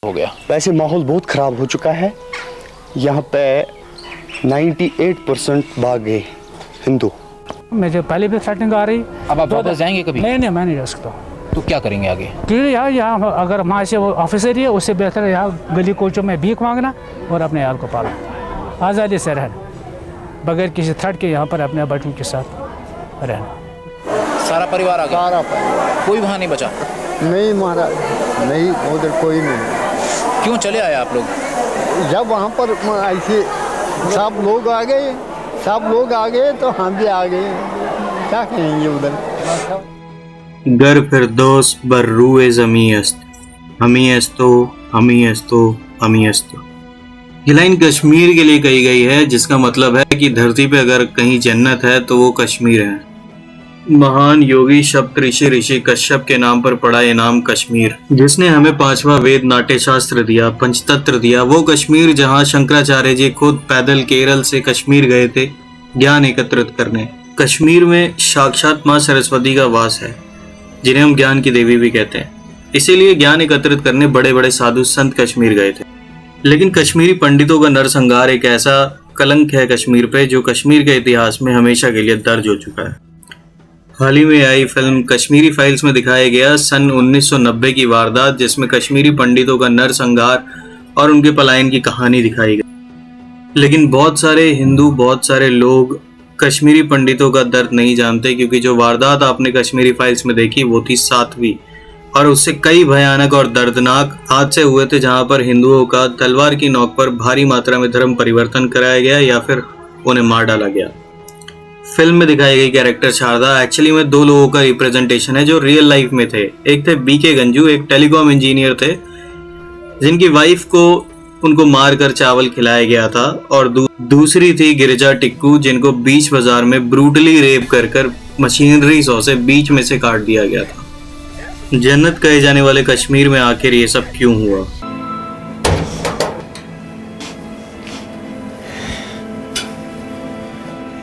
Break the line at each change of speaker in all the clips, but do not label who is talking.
हो गया।
वैसे माहौल बहुत ख़राब हो चुका है। यहाँ पे 98% भाग गए हिंदू।
मुझे पहले भी थ्रेटनिंग आ रही।
अब आप वापस जाएंगे कभी?
नहीं, मैं नहीं जा सकता।
तो क्या करेंगे आगे?
क्योंकि यार यहाँ अगर वहाँ से वो ऑफिसर ही है, उससे बेहतर है यहाँ गली कोचों में भीख मांगना और अपने आल को पालना, आज़ादी से रहना, बगैर किसी थ्रेट के यहाँ पर अपने बच्चों के साथ रहना।
सारा परिवार आ गया?
सारा परिवार,
कोई वहाँ नहीं बचा?
नहीं महाराज, नहीं, उधर कोई नहीं।
क्यों चले आए आप लोग?
जब वहाँ पर ऐसे सब लोग आ गए तो हम भी आ गए, क्या कहेंगे उधर।
गर फिरदौस बर रूए ज़मी अस्त, हमी अस्तो हमी अस्तो हमी अस्तो। ये लाइन कश्मीर के लिए कही गई है, जिसका मतलब है कि धरती पे अगर कहीं जन्नत है तो वो कश्मीर है। महान योगी सप्त ऋषि कश्यप के नाम पर पड़ा ये नाम कश्मीर, जिसने हमें 5वां वेद नाट्य शास्त्र दिया, पंचतंत्र दिया, वो कश्मीर जहाँ शंकराचार्य जी खुद पैदल केरल से कश्मीर गए थे ज्ञान एकत्रित करने। कश्मीर में साक्षात माँ सरस्वती का वास है, जिन्हें हम ज्ञान की देवी भी कहते हैं। इसीलिए ज्ञान एकत्रित करने बड़े बड़े साधु संत कश्मीर गए थे। लेकिन कश्मीरी पंडितों का नरसंहार एक ऐसा कलंक है कश्मीर पे, जो कश्मीर के इतिहास में हमेशा के लिए दर्ज हो चुका है। हाल ही में आई फिल्म कश्मीरी फाइल्स में दिखाया गया सन 1990 की वारदात, जिसमें कश्मीरी पंडितों का नरसंहार और उनके पलायन की कहानी दिखाई गई। लेकिन बहुत सारे हिंदू, बहुत सारे लोग कश्मीरी पंडितों का दर्द नहीं जानते, क्योंकि जो वारदात आपने कश्मीरी फाइल्स में देखी वो थी 7वीं, और उससे कई भयानक और दर्दनाक हादसे हुए थे, जहां पर हिंदुओं का तलवार की नोक पर भारी मात्रा में धर्म परिवर्तन कराया गया या फिर उन्हें मार डाला गया। फिल्म में दिखाई गई कैरेक्टर शारदा एक्चुअली में 2 लोगों का रिप्रेजेंटेशन है जो रियल लाइफ में थे। एक थे बीके गंजू, एक टेलीकॉम इंजीनियर थे, जिनकी वाइफ को उनको मारकर चावल खिलाया गया था, और दूसरी थी गिरिजा टिक्कू, जिनको बीच बाजार में ब्रूटली रेप कर मशीनरी सौ से बीच में से काट दिया गया था। जन्नत कहे जाने वाले कश्मीर में आखिर ये सब क्यों हुआ?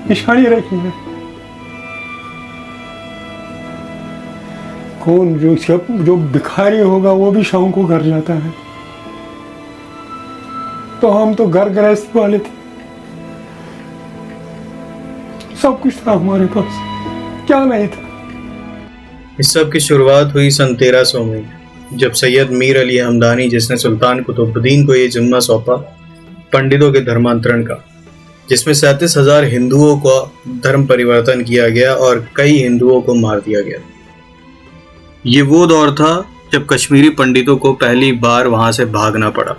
निशानी रखी है। कौन जो भिखारी होगा वो भी शाम को घर जाता है, तो हम तो घर गृहस्थी वाले थे, सब कुछ था हमारे पास, क्या नहीं था।
इस सब की शुरुआत हुई सन 1300 में, जब सैयद मीर अली हमदानी, जिसने सुल्तान कुतुबुद्दीन को ये जिम्मा सौंपा पंडितों के धर्मांतरण का, जिसमें 37,000 हिंदुओं का धर्म परिवर्तन किया गया और कई हिंदुओं को मार दिया गया। ये वो दौर था जब कश्मीरी पंडितों को पहली बार वहां से भागना पड़ा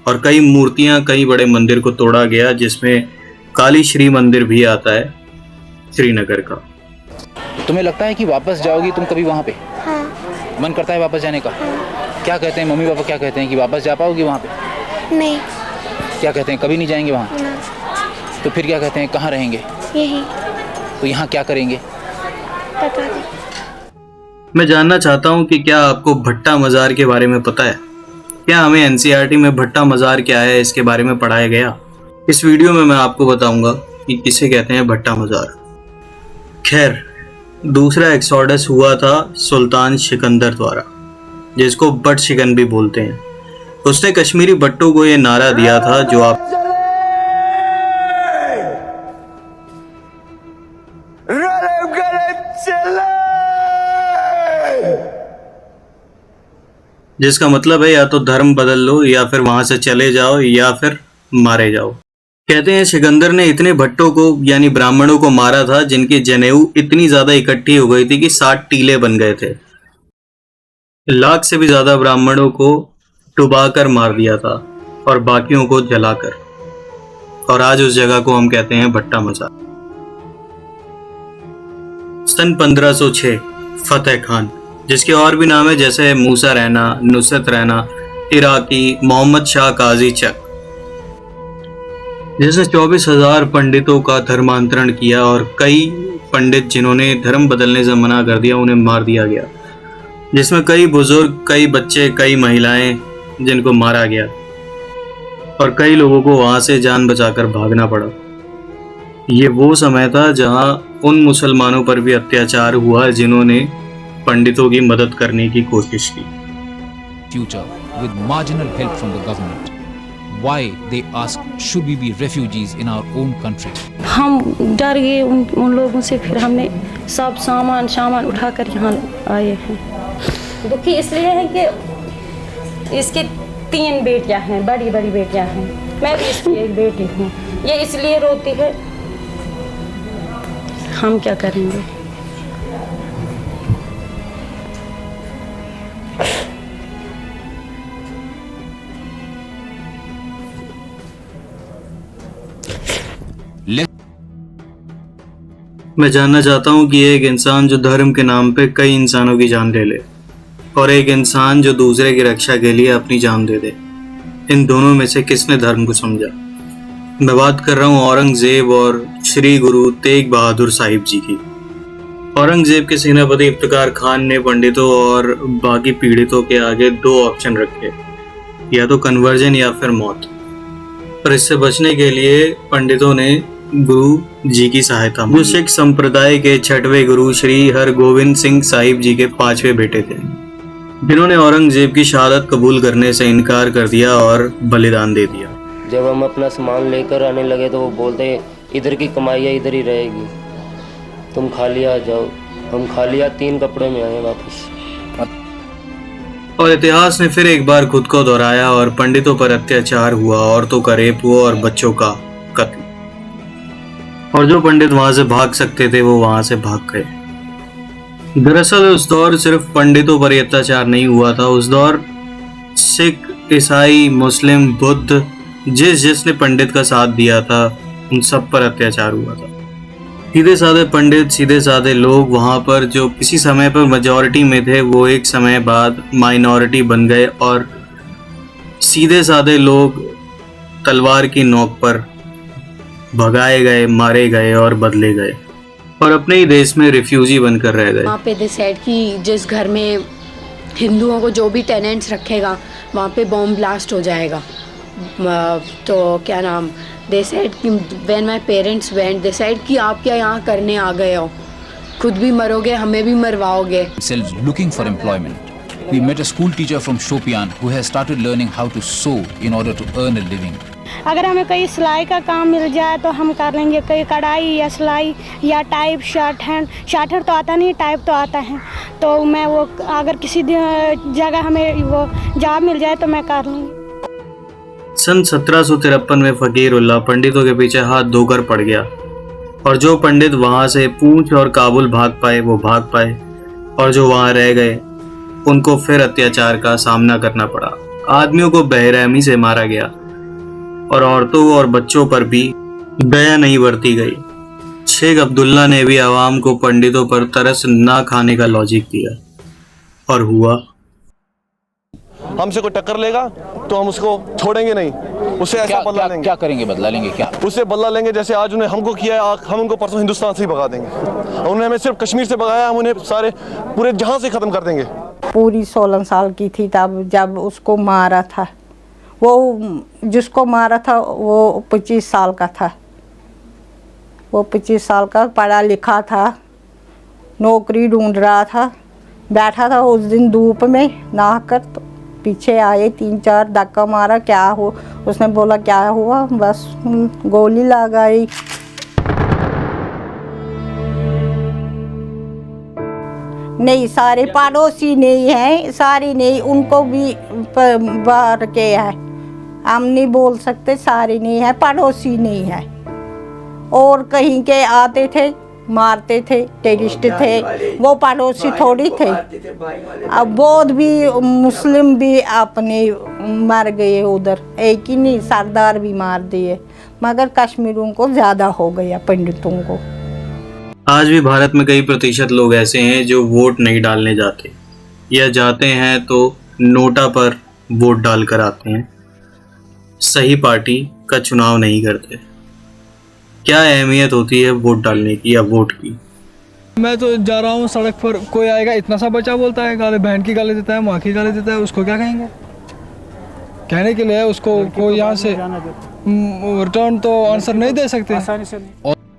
और कई मूर्तियां, कई बड़े मंदिर को तोड़ा गया, जिसमें काली श्री मंदिर भी आता है श्रीनगर का।
तुम्हें लगता है कि वापस जाओगी तुम कभी वहाँ पे?
हाँ।
मन करता है वापस जाने का?
हाँ।
क्या कहते हैं मम्मी पापा, क्या कहते हैं कि वापस जा पाओगी वहाँ पे?
नहीं।
क्या कहते हैं, कभी नहीं जाएंगे वहाँ?
ना।
तो फिर क्या कहते हैं, कहाँ रहेंगे?
यही।
तो यहाँ क्या करेंगे?
पता नहीं।
मैं जानना चाहता हूँ कि क्या आपको भट्टा मज़ार के बारे में पता है? क्या हमें एनसीईआरटी में भट्टा मज़ार क्या है इसके बारे में पढ़ाया गया? इस वीडियो में मैं आपको बताऊंगा कि किसे कहते हैं भट्टा मज़ार। खैर, दूसरा एक्सोडस हुआ था सुल्तान सिकंदर द्वारा, जिसको बट शिकन भी बोलते हैं। उसने कश्मीरी भट्टों को ये नारा दिया था जो आप जिसका मतलब है या तो धर्म बदल लो, या फिर वहां से चले जाओ, या फिर मारे जाओ। कहते हैं सिकंदर ने इतने भट्टों को यानी ब्राह्मणों को मारा था जिनकी जनेऊ इतनी ज्यादा इकट्ठी हो गई थी कि 60 टीले बन गए थे। 1 लाख से भी ज्यादा ब्राह्मणों को डुबाकर मार दिया था और बाकियों को जलाकर। और आज उस जगह को हम कहते हैं भट्टा मजार। सन 1506 फतेह खान, जिसके और भी नाम है जैसे मूसा रैना, नुसरत रैना, इराकी, मोहम्मद शाह काजी चक, जिसने 24,000 पंडितों का धर्मांतरण किया और कई पंडित जिन्होंने धर्म बदलने से मना कर दिया उन्हें मार दिया गया, जिसमें कई बुजुर्ग, कई बच्चे, कई महिलाएं जिनको मारा गया और कई लोगों को वहां से जान बचाकर भागना पड़ा। ये वो समय था जहां उन मुसलमानों पर भी अत्याचार हुआ जिन्होंने पंडितों की मदद करने की कोशिश की।
Future with marginal help from the government. Why they ask should we be refugees in our own country?
हम डर गए उन लोगों से, फिर हमने सब सामान उठाकर यहाँ आए हैं। दुखी इसलिए है कि इसकी 3 बेटियां हैं, बड़ी बेटियां हैं, मैं भी इसकी एक बेटी हूँ। ये इसलिए रोती है, हम क्या करेंगे।
मैं जानना चाहता हूँ कि एक इंसान जो धर्म के नाम पे कई इंसानों की जान ले ले और एक इंसान जो दूसरे की रक्षा के लिए अपनी जान दे दे, इन दोनों में से किसने धर्म को समझा? मैं बात कर रहा हूँ औरंगजेब और श्री गुरु तेग बहादुर साहिब जी की। औरंगजेब के सेनापति इफ्तिकार खान ने पंडितों और बाकी पीड़ितों के आगे 2 ऑप्शन रखे, या तो कन्वर्जन या फिर मौत। पर इससे बचने के लिए पंडितों ने गुरु जी की सहायता मांगी, जो सिख संप्रदाय के 6वें गुरु श्री हरगोविंद सिंह साहिब जी के 5वें बेटे थे, जिन्होंने औरंगजेब की शहादत कबूल करने से इनकार कर दिया और बलिदान दे दिया।
जब हम अपना सामान लेकर आने लगे तो वो बोलते इधर की कमाई इधर ही रहेगी, तुम खाली आ जाओ। हम खाली 3 कपड़े में आए वापस।
और इतिहास ने फिर एक बार खुद को दोहराया और पंडितों पर अत्याचार हुआ, औरतों का रेप हुआ और बच्चों का कत्ल। और जो पंडित वहां से भाग सकते थे वो वहां से भाग गए। दरअसल उस दौर सिर्फ पंडितों पर अत्याचार नहीं हुआ था, उस दौर सिख, ईसाई, मुस्लिम, बुद्ध, जिसने पंडित का साथ दिया था उन सब पर अत्याचार हुआ था। सीधे साधे पंडित, सीधे साधे लोग वहां पर जो किसी समय पर मेजॉरिटी में थे वो एक समय बाद माइनॉरिटी बन गए और सीधे साधे लोग तलवार की नोक पर भगाए गए, मारे गए और बदले गए और अपने ही देश में रिफ्यूजी बनकर रह गए।
वहाँ पे डिसाइड कि जिस घर में हिंदुओं को जो भी टेनेंट्स रखेगा वहाँ पे बॉम्ब ब्लास्ट हो जाएगा। तो क्या नाम दे सेड कि when my parents went they said कि आप क्या यहाँ करने आ गए हो, खुद भी मरोगे हमें भी मरवाओगे।
Looking for employment, we met a school teacher from Shopian who has started learning how to sew in order to earn a living.
अगर हमें कहीं सिलाई का काम मिल जाए तो हम कर लेंगे, कहीं कढ़ाई या सिलाई या टाइप शर्ट हैंड। शर्टर तो आता नहीं, टाइप तो आता है, तो मैं वो अगर किसी जगह हमें वो जॉब मिल जाए तो मैं कर लूँगी।
सन 1753 में फकीरुल्लाह पंडितों के पीछे हाथ धोकर पड़ गया और जो पंडित वहां से पूंछ और काबुल भाग पाए वो भाग पाए और जो वहां रह गए उनको फिर अत्याचार का सामना करना पड़ा। आदमियों को बेरहमी से मारा गया और औरतों और बच्चों पर भी दया नहीं बरती गई। शेख अब्दुल्ला ने भी आवाम को पंडितों पर तरस ना खाने का लॉजिक दिया और हुआ।
हमसे कोई टक्कर लेगा तो हम उसको छोड़ेंगे नहीं, उससे ऐसा बदला लेंगे।
क्या करेंगे? बदला लेंगे क्या?
उससे बदला लेंगे जैसे आज उन्हें हमको किया है, हम उनको परसों हिंदुस्तान से ही भगा देंगे। उन्होंने हमें सिर्फ कश्मीर से भगाया, हम उन्हें सारे पूरे जहां से खत्म कर देंगे।
पूरी 16 साल की थी तब जब उसको मारा था। वो जिसको मारा था वो 25 साल का था। वो 25 साल का पढ़ा लिखा था, नौकरी ढूंढ रहा था, बैठा था उस दिन धूप में नहाकर। तो पीछे आए 3-4 धक्का मारा, क्या हो? उसने बोला क्या हुआ? बस गोली लगाई। नहीं, सारे पड़ोसी नहीं हैं, सारे नहीं, उनको भी बाहर के है। हम नहीं बोल सकते, सारे नहीं है, पड़ोसी नहीं है। और कहीं के आते थे, मारते थे, टेररिस्ट थे, वो पड़ोसी थोड़ी थे। अब बौद्ध भी मुस्लिम भी अपने मर गए उधर, एक ही नहीं, सरदार भी मार दिए, मगर कश्मीरों को ज़्यादा हो गया, पंडितों को।
आज भी भारत में कई प्रतिशत लोग ऐसे हैं जो वोट नहीं डालने जाते, या जाते हैं तो नोटा पर वोट डालकर आते हैं, सही पार्टी का चुनाव नहीं करते। क्या अहमियत होती है वोट डालने की या वोट की?
मैं तो जा रहा हूँ सड़क पर, कोई आएगा इतना सा बच्चा बोलता है, गाली बहन की गाली देता है, माँ की गाली देता है, उसको क्या कहेंगे? कहने के लिए उसको कोई यहाँ से रिटर्न तो आंसर नहीं दे सकते।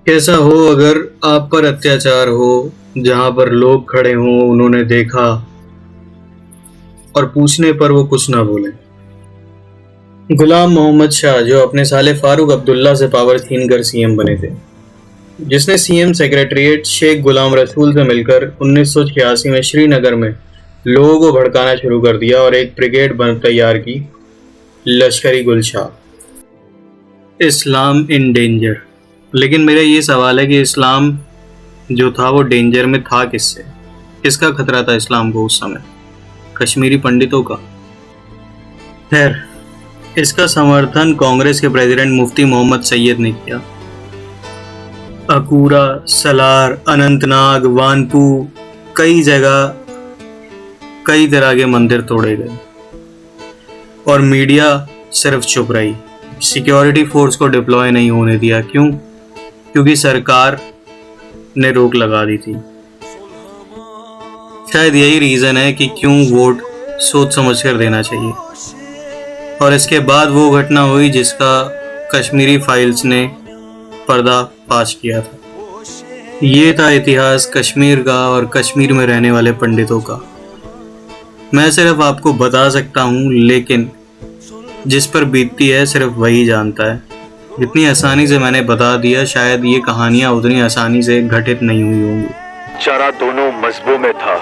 कैसा हो अगर आप पर अत्याचार हो, जहाँ पर लोग खड़े हों, उन्होंने देखा और पूछने पर वो कुछ ना बोले। गुलाम मोहम्मद शाह, जो अपने साले फारूक अब्दुल्ला से पावर छीन कर सीएम बने थे, जिसने सीएम सेक्रेटरीट शेख गुलाम रसूल से मिलकर 1986 में श्रीनगर में लोगों को भड़काना शुरू कर दिया और एक ब्रिगेड तैयार की, लश्करी गुलशाह। इस्लाम इन डेंजर। लेकिन मेरा ये सवाल है कि इस्लाम जो था वो डेंजर में था किससे? किसका खतरा था इस्लाम को उस समय? कश्मीरी पंडितों का। खैर, इसका समर्थन कांग्रेस के प्रेसिडेंट मुफ्ती मोहम्मद सैयद ने किया। अकूरा, सलार, अनंतनाग, वानपू, कई जगह कई तरह के मंदिर तोड़े गए और मीडिया सिर्फ चुप रही, सिक्योरिटी फोर्स को डिप्लॉय नहीं होने दिया। क्यों? क्योंकि सरकार ने रोक लगा दी थी। शायद यही रीज़न है कि क्यों वोट सोच समझ कर देना चाहिए। और इसके बाद वो घटना हुई जिसका कश्मीरी फाइल्स ने पर्दाफाश किया था। ये था इतिहास कश्मीर का और कश्मीर में रहने वाले पंडितों का। मैं सिर्फ आपको बता सकता हूँ, लेकिन जिस पर बीतती है सिर्फ वही जानता है। जितनी आसानी से मैंने बता दिया, शायद ये कहानियाँ उतनी आसानी से घटित नहीं हुई होंगी।
चारा दोनों मजहबों में था।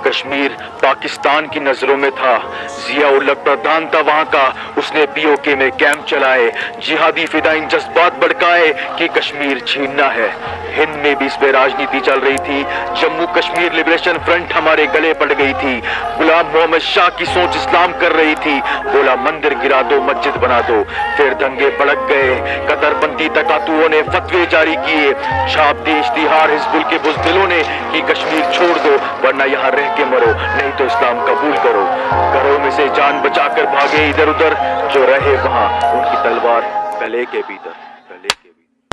कश्मीर पाकिस्तान की नजरों में था। जिया-उल-हक प्रधान था वहाँ का, उसने पीओके में कैंप चलाए, जिहादी फिदाइन जज्बात भड़काए कि कश्मीर छीनना है। हिंद में भी इस पे राजनीति चल रही थी। जम्मू कश्मीर लिबरेशन फ्रंट हमारे गले पड़ गई थी। गुलाम मोहम्मद शाह की सोच इस्लाम कर रही थी। बोला मंदिर गिरा दो, मस्जिद बना दो। फिर दंगे भड़क गए। कतरबंदी तकातुओं ने फतवे जारी किए। छाप दी इश्तिहार हिजबुल के बुज़दिलों ने कि कश्मीर छोड़ दो वरना यहाँ रह के मरो, नहीं तो इस्लाम कबूल करो। घरों में से जान बचाकर भागे इधर उधर, जो रहे वहाँ उनकी तलवार गले के भीतर।